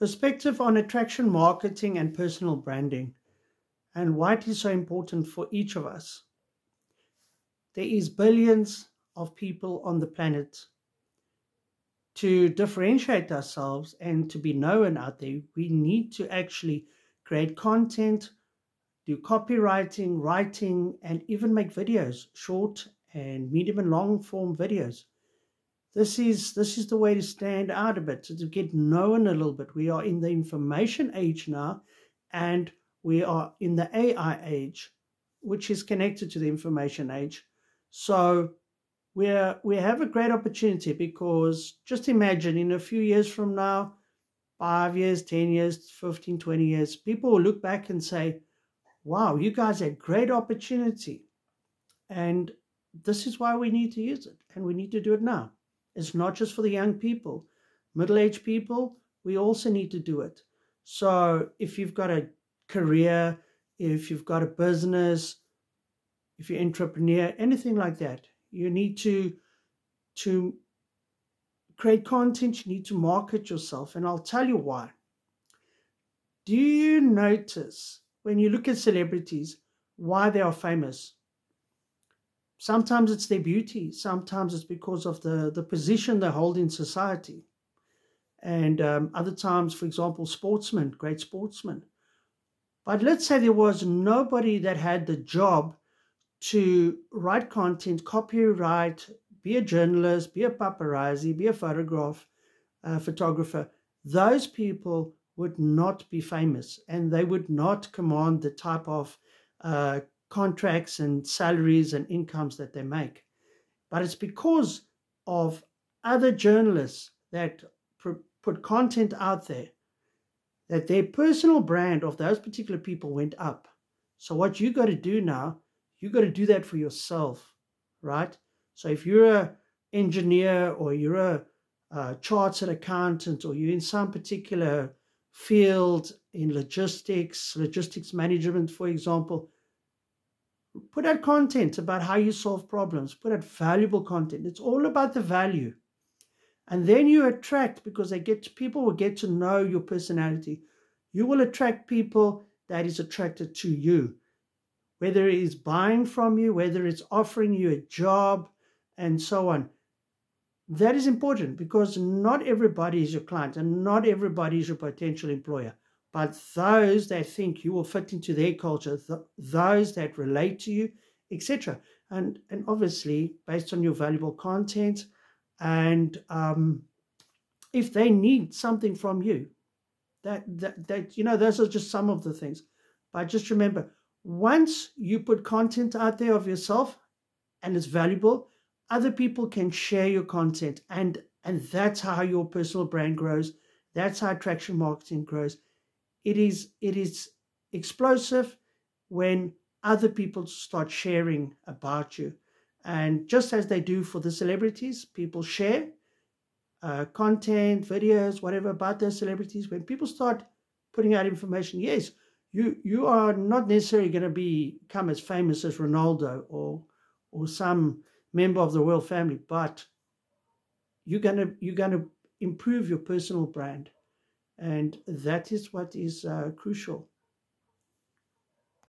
Perspective on attraction marketing and personal branding, and why it is so important for each of us. There is billions of people on the planet. To differentiate ourselves and to be known out there, we need to actually create content, do copywriting, writing, and even make videos, short and medium and long form videos. This is the way to stand out a bit, to get known a little bit. We are in the information age now, and we are in the AI age, which is connected to the information age. So we have a great opportunity, because just imagine in a few years from now, 5 years, 10 years, 15, 20 years, people will look back and say, wow, you guys had great opportunity. And this is why we need to use it, and we need to do it now. It's not just for the young people. Middle-aged people, we also need to do it. So if you've got a career, if you've got a business, if you're an entrepreneur, anything like that, you need to create content, you need to market yourself. And I'll tell you why. Do you notice when you look at celebrities, why they are famous? Sometimes it's their beauty. Sometimes it's because of the position they hold in society. And other times, for example, sportsmen, great sportsmen. But let's say there was nobody that had the job to write content, copyright, be a journalist, be a paparazzi, be a photographer. Those people would not be famous, and they would not command the type of contracts and salaries and incomes that they make. But it's because of other journalists that put content out there that their personal brand of those particular people went up. So what you got to do now, you got to do that for yourself, right? So if you're an engineer, or you're a chartered accountant, or you're in some particular field in logistics management, for example, put out content about how you solve problems. Put out valuable content. It's all about the value. And then you attract, because people will get to know your personality. You will attract people that is attracted to you, whether it is buying from you, whether it's offering you a job, and so on. That is important, because not everybody is your client and not everybody is your potential employer. But those that think you will fit into their culture, those that relate to you, etc. And obviously, based on your valuable content, and if they need something from you, those are just some of the things. But just remember, once you put content out there of yourself and it's valuable, other people can share your content, and that's how your personal brand grows. That's how attraction marketing grows. It is explosive when other people start sharing about you. And just as they do for the celebrities, people share content, videos, whatever about those celebrities. When people start putting out information, yes, you are not necessarily going to become as famous as Ronaldo or some member of the royal family, but you're gonna improve your personal brand. And that is what is crucial.